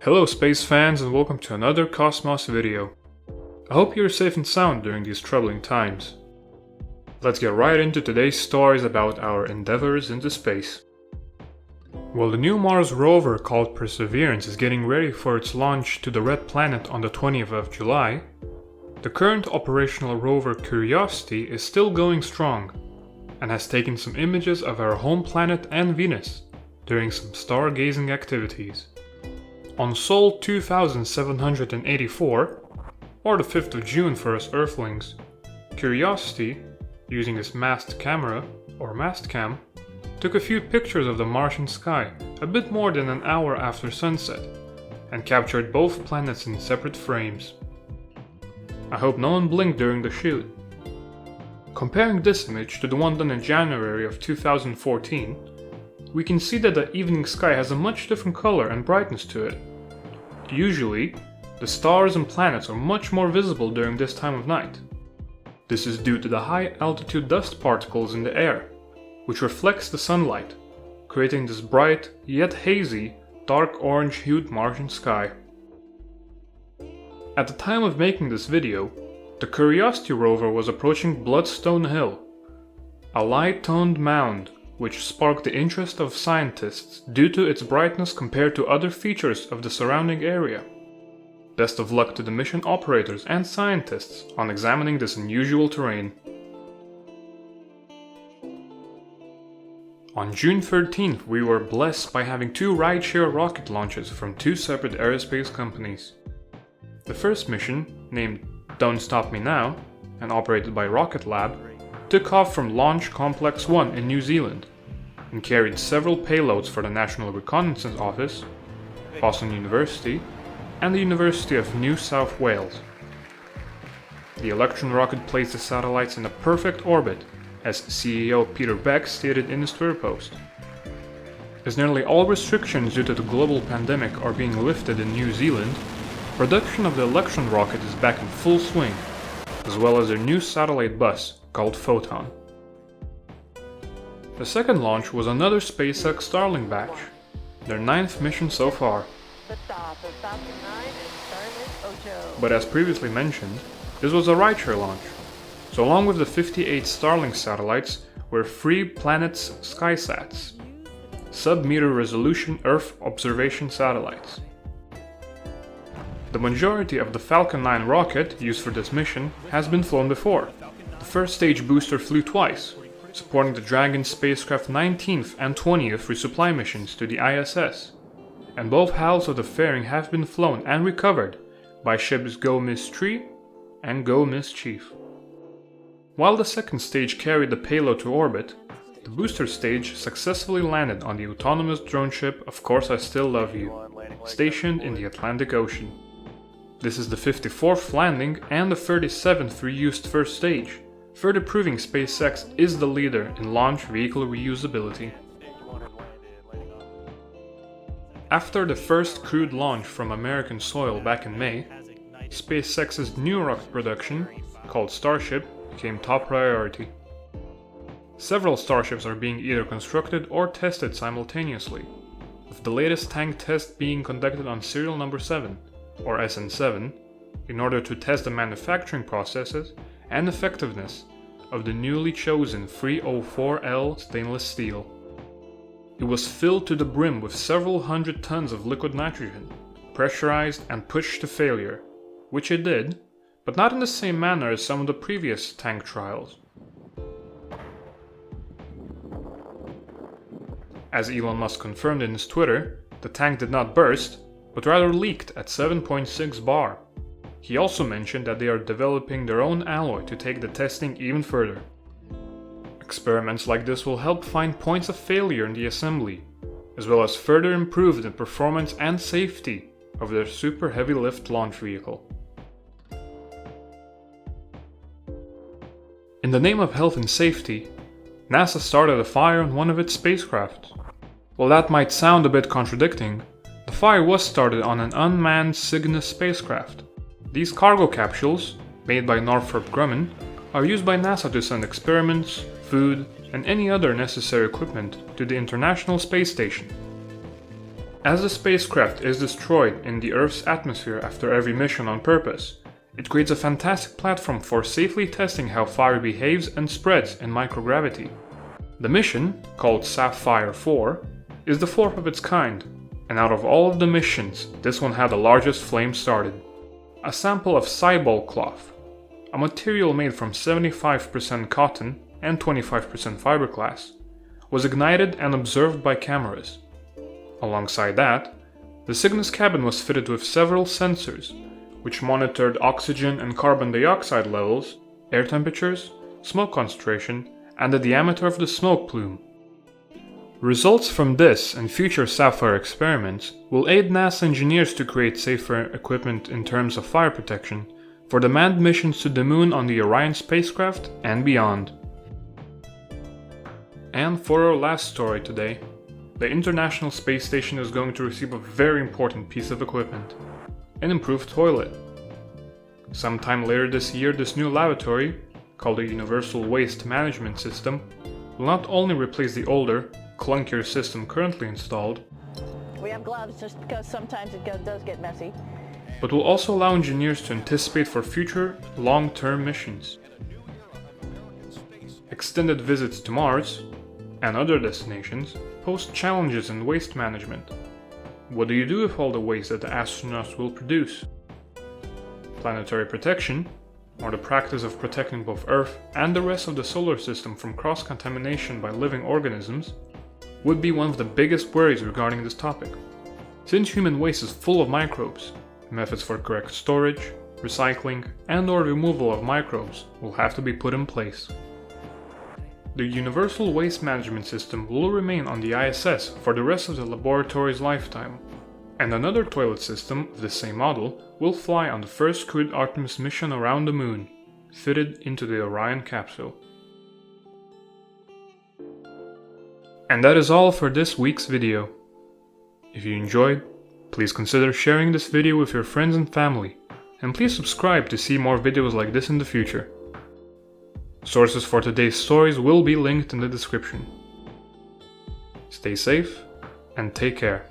Hello space fans and welcome to another Kosmos video. I hope you're safe and sound during these troubling times. Let's get right into today's stories about our endeavors into space. Well, the new Mars rover called Perseverance is getting ready for its launch to the Red Planet on the 20th of July. The current operational rover Curiosity is still going strong and has taken some images of our home planet and Venus during some stargazing activities. On Sol 2784, or the 5th of June for us Earthlings, Curiosity, using its mast camera, or mastcam, took a few pictures of the Martian sky a bit more than an hour after sunset, and captured both planets in separate frames. I hope no one blinked during the shoot. Comparing this image to the one done in January of 2014, we can see that the evening sky has a much different color and brightness to it. Usually, the stars and planets are much more visible during this time of night. This is due to the high altitude dust particles in the air, which reflects the sunlight, creating this bright yet hazy, dark orange hued Martian sky. At the time of making this video, the Curiosity rover was approaching Bloodstone Hill, a light-toned mound which sparked the interest of scientists due to its brightness compared to other features of the surrounding area. Best of luck to the mission operators and scientists on examining this unusual terrain. On June 13th, we were blessed by having two rideshare rocket launches from two separate aerospace companies. The first mission, named Don't Stop Me Now, and operated by Rocket Lab, took off from Launch Complex 1 in New Zealand and carried several payloads for the National Reconnaissance Office, Boston University, and the University of New South Wales. The Electron rocket placed the satellites in a perfect orbit, as CEO Peter Beck stated in his Twitter post. As nearly all restrictions due to the global pandemic are being lifted in New Zealand, production of the Electron rocket is back in full swing, as well as their new satellite bus called Photon. The second launch was another SpaceX Starlink batch, their 9th mission so far. But as previously mentioned, this was a rideshare launch, so along with the 58 Starlink satellites were 3 Planet's SkySats, sub-meter resolution Earth observation satellites. The majority of the Falcon 9 rocket used for this mission has been flown before. The first stage booster flew twice, supporting the Dragon spacecraft 19th and 20th resupply missions to the ISS, and both halves of the fairing have been flown and recovered by ships Go Miss Tree and Go Miss Chief. While the second stage carried the payload to orbit, the booster stage successfully landed on the autonomous drone ship Of Course I Still Love You, stationed in the Atlantic Ocean. This is the 54th landing and the 37th reused first stage, further proving SpaceX is the leader in launch vehicle reusability. After the first crewed launch from American soil back in May, SpaceX's new rocket production, called Starship, became top priority. Several Starships are being either constructed or tested simultaneously, with the latest tank test being conducted on serial number 7, or SN7, in order to test the manufacturing processes and effectiveness of the newly chosen 304L stainless steel. It was filled to the brim with several hundred tons of liquid nitrogen, pressurized and pushed to failure, which it did, but not in the same manner as some of the previous tank trials. As Elon Musk confirmed in his Twitter, the tank did not burst, but rather leaked at 7.6 bar. He also mentioned that they are developing their own alloy to take the testing even further. Experiments like this will help find points of failure in the assembly, as well as further improve the performance and safety of their super heavy lift launch vehicle. In the name of health and safety, NASA started a fire on one of its spacecraft. While that might sound a bit contradicting, the fire was started on an unmanned Cygnus spacecraft. These cargo capsules, made by Northrop Grumman, are used by NASA to send experiments, food, and any other necessary equipment to the International Space Station. As the spacecraft is destroyed in the Earth's atmosphere after every mission on purpose, it creates a fantastic platform for safely testing how fire behaves and spreads in microgravity. The mission, called Sapphire 4, is the fourth of its kind, and out of all of the missions, this one had the largest flame started. A sample of cybole cloth, a material made from 75% cotton and 25% fiberglass, was ignited and observed by cameras. Alongside that, the Cygnus cabin was fitted with several sensors, which monitored oxygen and carbon dioxide levels, air temperatures, smoke concentration, and the diameter of the smoke plume. Results from this and future Sapphire experiments will aid NASA engineers to create safer equipment in terms of fire protection for the manned missions to the Moon on the Orion spacecraft and beyond. And for our last story today, the International Space Station is going to receive a very important piece of equipment, an improved toilet. Sometime later this year, this new lavatory, called the Universal Waste Management System, will not only replace the older, clunkier system currently installed, we have gloves just because sometimes it does get messy, but will also allow engineers to anticipate for future long-term missions. Extended visits to Mars and other destinations pose challenges in waste management. What do you do with all the waste that the astronauts will produce? Planetary protection, or the practice of protecting both Earth and the rest of the solar system from cross-contamination by living organisms, would be one of the biggest worries regarding this topic. Since human waste is full of microbes, methods for correct storage, recycling, and/or removal of microbes will have to be put in place. The Universal Waste Management System will remain on the ISS for the rest of the laboratory's lifetime, and another toilet system of the same model will fly on the first crewed Artemis mission around the Moon, fitted into the Orion capsule. And that is all for this week's video. If you enjoyed, please consider sharing this video with your friends and family, and please subscribe to see more videos like this in the future. Sources for today's stories will be linked in the description. Stay safe and take care.